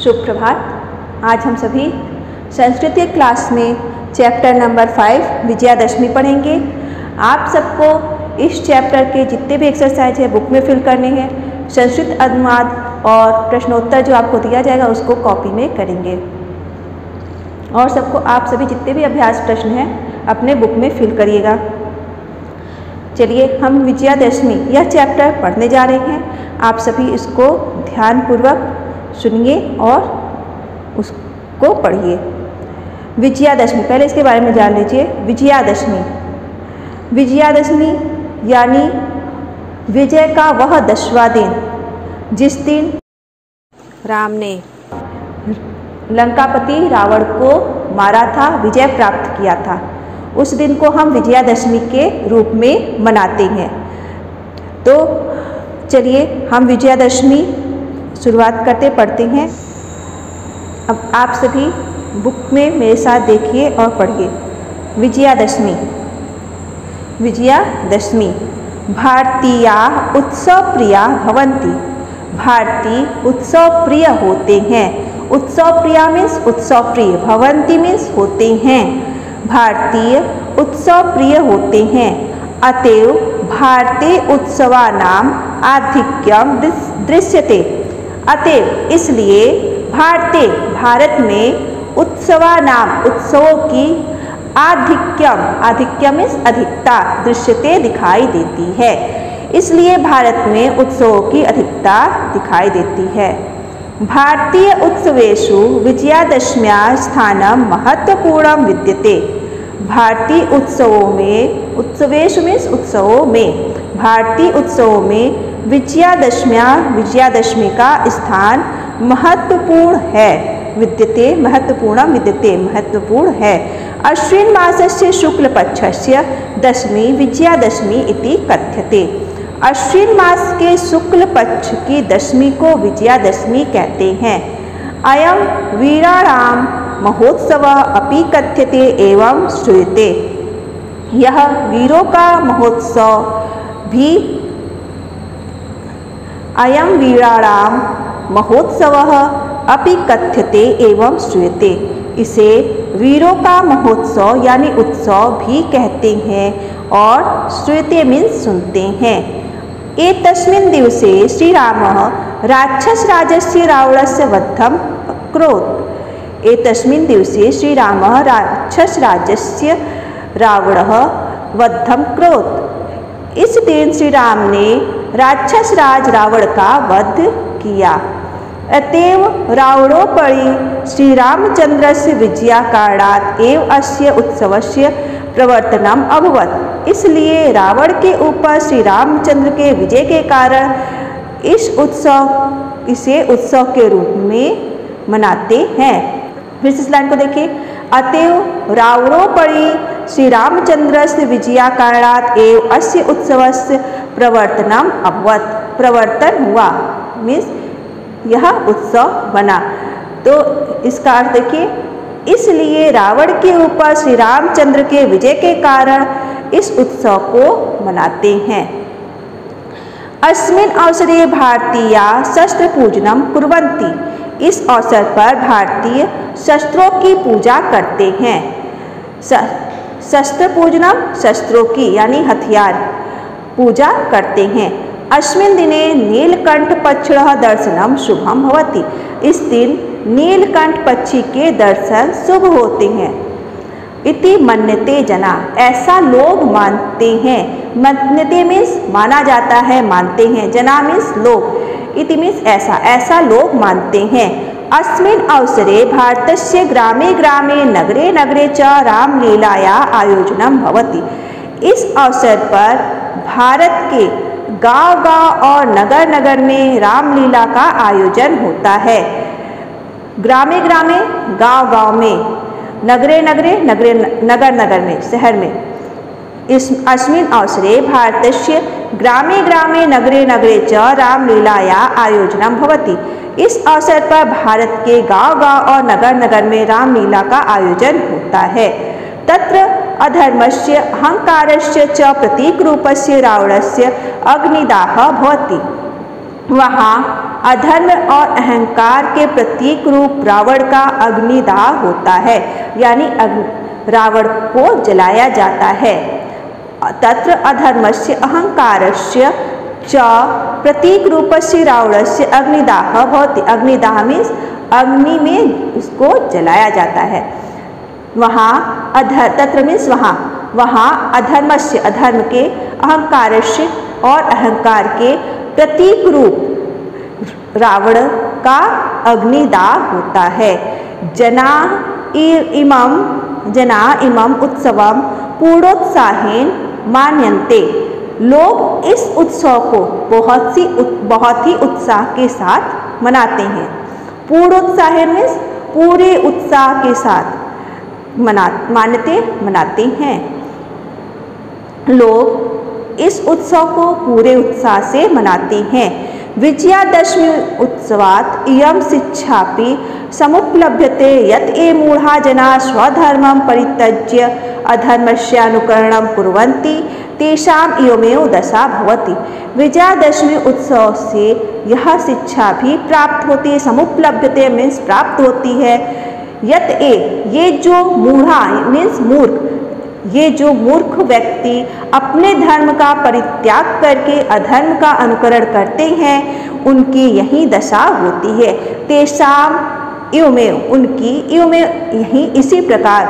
सुप्रभात। आज हम सभी संस्कृत के क्लास में चैप्टर नंबर 5 विजयादशमी पढ़ेंगे। आप सबको इस चैप्टर के जितने भी एक्सरसाइज है बुक में फिल करने हैं। संस्कृत अनुवाद और प्रश्नोत्तर जो आपको दिया जाएगा उसको कॉपी में करेंगे और सबको आप सभी जितने भी अभ्यास प्रश्न हैं अपने बुक में फिल करिएगा। चलिए हम विजयादशमी यह चैप्टर पढ़ने जा रहे हैं। आप सभी इसको ध्यानपूर्वक सुनिए और उसको पढ़िए। विजयादशमी, पहले इसके बारे में जान लीजिए। विजयादशमी यानी विजय का वह 10वां दिन जिस दिन राम ने लंकापति रावण को मारा था, विजय प्राप्त किया था, उस दिन को हम विजयादशमी के रूप में मनाते हैं। तो चलिए हम विजयादशमी शुरुआत करते पढ़ते हैं। अब आप सभी बुक में मेरे साथ देखिए और पढ़िए। विजयादशमी भारतीया उत्सव प्रिया भवन्ति। भारतीय उत्सव प्रिय होते हैं। उत्सव प्रिया मीन्स उत्सव प्रिय, भवन्ति मीन्स होते हैं। भारतीय उत्सव प्रिय होते हैं। अतएव भारतीय उत्सवानां आधिक्यम दृश्यते। अतएव इसलिए भारत में उत्सवों की आधिक्यम मीन्स अधिकता, दृश्यते दिखाई देती है। इसलिए भारत में उत्सवों की अधिकता दिखाई देती है। भारतीय उत्सवेषु विजयादशम्याः स्थानं महत्वपूर्णं विद्यते। भारतीय उत्सवों में, उत्सवेषु मीन्स उत्सवों में, भारतीय उत्सवों में विजयादशमी का स्थान महत्वपूर्ण है। विद्यते महत्वपूर्णं विद्यते महत्वपूर्ण है। अश्विन मासस्य शुक्ल पक्षस्य दशमी विजयादशमी इति कथ्यते। अश्विन मास के शुक्ल पक्ष की दशमी को विजयादशमी कहते हैं। अयं वीराणां महोत्सवः अपि कथ्यते एवं श्रूयते। यह वीरों का महोत्सव भी, अयं वीराणां महोत्सवः अपि कथ्यते एवं श्रूयते। इसे वीरों का महोत्सव यानी उत्सव भी कहते हैं और श्रूयते मीन्स सुनते हैं। एतस्मिन् दिवसे श्रीरामः राक्षसराजस्य रावणस्य वधं अकरोत्। एतस्मिन् दिवसे श्रीरामः राक्षसराजस्य रावणः वधं करोत्। इस दिन श्री राम ने राक्षस राज रावण का वध किया। अतएव रावणोपरि श्री रामचंद्रस्य विजयाकारणात् एव अस्य उत्सवस्य प्रवर्तनम् अभवत्। इसलिए रावण के ऊपर श्री रामचंद्र के विजय के कारण इसे उत्सव के रूप में मनाते हैं। फिर इस लाइन को देखिए। अतएव रावणोपरि श्री रामचंद्रस्य विजयाकारणात् एव अस्य उत्सवस्य प्रवर्तनम् अभवत्। प्रवर्तन हुआ मीन्स यह उत्सव बना। तो इसका अर्थ देखिए, इसलिए रावण के ऊपर श्री रामचंद्र के विजय के कारण इस उत्सव को मनाते हैं। अस्मिन् अवसरे भारतीया शस्त्र पूजनम कुर्वन्ति। इस अवसर पर भारतीय शस्त्रों की पूजा करते हैं। शस्त्र पूजनम, शस्त्रों की यानी हथियार पूजा करते हैं। अस्मिन् दिने नीलकंठ पक्षिणः दर्शनम शुभम भवति। इस दिन नीलकंठ पक्षी के दर्शन शुभ होते हैं। इति मन्यते जना, ऐसा लोग मानते हैं। मन्यते मीन्स माना जाता है, मानते हैं। जना मीन्स लोग, इति मीन्स ऐसा लोग मानते हैं। अस्मिन् अवसरे भारतस्य ग्रामे ग्रामे नगरे नगरे च रामलीलायाः आयोजनं भवति। इस अवसर पर भारत के गांव-गांव और नगर नगर में रामलीला का आयोजन होता है। ग्रामे ग्रामे गांव-गांव में, नगरे नगरे नगर नगर में, शहर में। इस अस्मिन् अवसरे भारतस्य ग्रामे ग्रामे नगरे नगरे च रामलीलायाः आयोजनं भवति। इस अवसर पर भारत के गांव-गांव और नगर नगर में रामलीला का आयोजन होता है। तत्र अधर्मस्य अहंकारस्य च प्रतीक रूपस्य रावणस्य अग्निदाह भवति। वहाँ अधर्म और अहंकार के प्रतीक रूप रावण का अग्निदाह होता है, यानी रावण को जलाया जाता है। तत्र अधर्मस्य अहंकारस्य च प्रतीक रूपस्य रावणस्य अग्निदाह भवति। अग्निदाह मीन्स अग्नि में उसको जलाया जाता है। वहाँ तत्र मीन्स वहाँ अधर्मस्य अधर्म के, अहंकारस्य और अहंकार के प्रतीक रूप रावण का अग्निदाह होता है। जना इमं उत्सवम पूर्णोत्साहेन मान्यन्ते। लोग इस उत्सव को बहुत ही उत्साह के साथ मनाते हैं। पूर्णोत्साहेन मीन्स पूरे उत्साह के साथ मनाते हैं। लोग इस उत्सव को पूरे उत्साह से मनाते हैं। विजयादशमी उत्सवात् इयं शिक्षापि समुपलभ्यते यत् ये मूढ़ा जना स्वधर्मं परित्यज्य अधर्मस्यानुकरणं कुर्वन्ति तेषाम् इयमेव दशा भवति। विजयादशमी उत्सव से यह शिक्षा भी प्राप्त होती है। समुपलभ्यते मीन्स प्राप्त होती है। यत् ये जो मूढ़ा मीन्स मूर्ख, ये जो मूर्ख व्यक्ति अपने धर्म का परित्याग करके अधर्म का अनुकरण करते हैं, उनकी यही दशा होती है। तेषाम इवमेव, उनकी इवमेव यही इसी प्रकार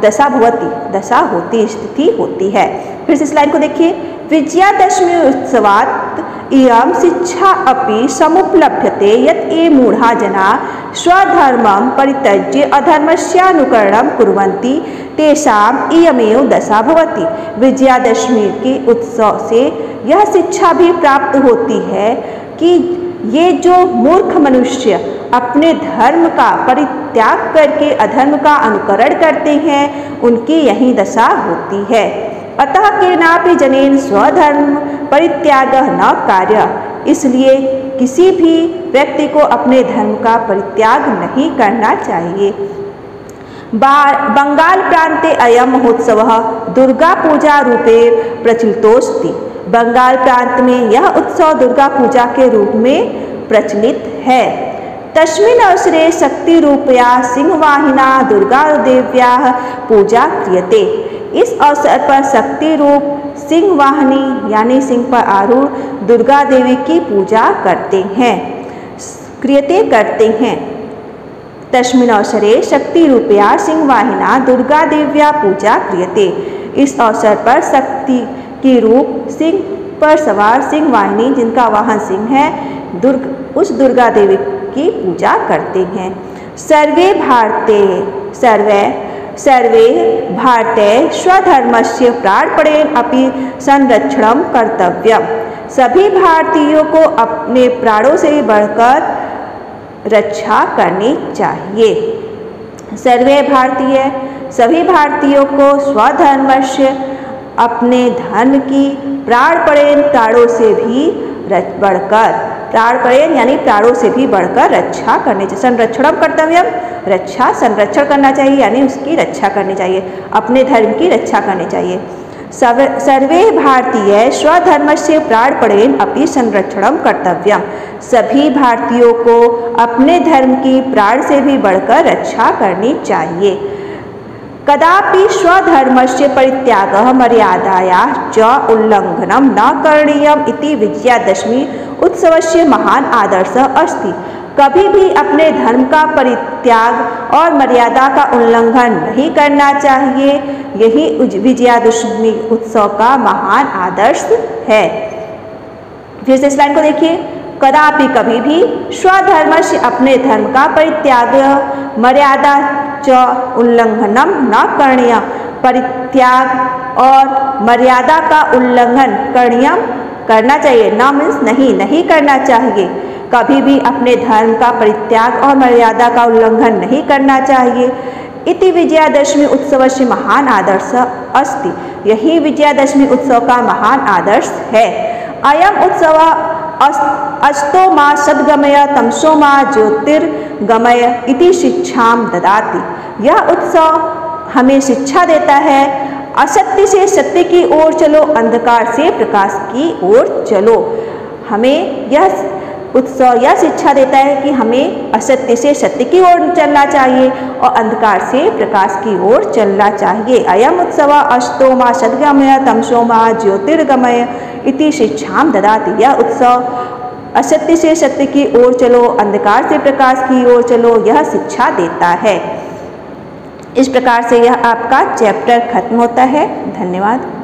दशा भवति, दशा होती, स्थिति होती है। फिर से इस लाइन को देखिए। विजयादशमी उत्सवात् इयं शिक्षा अपि समुपलभ्यते यत् ये मूढ़ा जना स्वधर्मं परित्यज्य अधर्मस्यानुकरणं कुर्वन्ति तेषाम् इयमेव दशा भवति। विजयादशमी के उत्सव से यह शिक्षा भी प्राप्त होती है कि ये जो मूर्ख मनुष्य अपने धर्म का परित्याग करके अधर्म का अनुकरण करते हैं, उनकी यही दशा होती है। अतः केनापि जनेन स्वधर्म परित्यागः न कार्य। इसलिए किसी भी व्यक्ति को अपने धर्म का परित्याग नहीं करना चाहिए। बंगाल प्रांते अयं महोत्सवः दुर्गा पूजा रूपे प्रचलितोस्ति। बंगाल प्रांत में यह उत्सव दुर्गा पूजा के रूप में प्रचलित है। तस्मिन् अवसरे शक्ति रूपया सिंहवाहिना दुर्गा देव्याः पूजा क्रियते। इस अवसर पर शक्ति रूप सिंहवाहिनी यानी सिंह पर आरूढ़ दुर्गा देवी की पूजा करते हैं। तस्मिन् अवसरे शक्ति रूपया सिंहवाहिना दुर्गा देव्या पूजा क्रियते। इस अवसर पर शक्ति की रूप सिंह पर सवार सिंहवाहिनी, जिनका वाहन सिंह है, उस दुर्गा देवी की पूजा करते हैं। सर्वे भारते स्वधर्मस्य प्राणपणेन अपि संरक्षणं कर्तव्यम। सभी भारतीयों को अपने प्राणों से बढ़कर रक्षा करनी चाहिए। सभी भारतीयों को स्वधर्मस्य अपने धर्म की प्राणपणेन प्राणों से भी बढ़कर, प्राणपणेन यानी प्राणों से भी बढ़कर रक्षा करनी चाहिए। संरक्षणम कर्तव्यम, संरक्षण करना चाहिए यानी उसकी रक्षा करनी चाहिए, अपने धर्म की रक्षा करनी चाहिए। सर्वे भारतीय स्वधर्मस्य प्राणपणेन अपि संरक्षणम कर्तव्यम। सभी भारतीयों को अपने धर्म की प्राण से भी बढ़कर रक्षा करनी चाहिए। कदापि स्वधर्मस्य परित्यागः मर्यादायाः च उल्लंघनं न करणीयम् इति विजयादशमी उत्सवस्य महान आदर्शः अस्ति। कभी भी अपने धर्म का परित्याग और मर्यादा का उल्लंघन नहीं करना चाहिए, यही विजयादशमी उत्सव का महान आदर्श है। फिर से इस लाइन को देखिए। कदापि कभी भी स्वधर्मस्य अपने धर्म का परित्याग मर्यादा च उल्लंघनम न करणीय, परित्याग और मर्यादा का उल्लंघन करना चाहिए। न मीन्स नहीं करना चाहिए। कभी भी अपने धर्म का परित्याग और मर्यादा का उल्लंघन नहीं करना चाहिए। इति विजयादशमी उत्सव से महान आदर्श अस्ति। यही विजयादशमी उत्सव का महान आदर्श है। अयम उत्सव अस्तो मा सद्गमय तमसो मा ज्योतिर्गमय इति शिक्षाम ददाति। यह उत्सव हमें शिक्षा देता है, असत्य से सत्य की ओर चलो, अंधकार से प्रकाश की ओर चलो। हमें यह उत्सव यह शिक्षा देता है कि हमें असत्य से सत्य की ओर चलना चाहिए और अंधकार से प्रकाश की ओर चलना चाहिए। अयम उत्सव अस्तो मा सद्गमय तमसो मा ज्योतिर्गमय इति शिक्षाम ददाति। यह उत्सव असत्य से सत्य की ओर चलो, अंधकार से प्रकाश की ओर चलो, यह शिक्षा देता है। इस प्रकार से यह आपका चैप्टर खत्म होता है। धन्यवाद।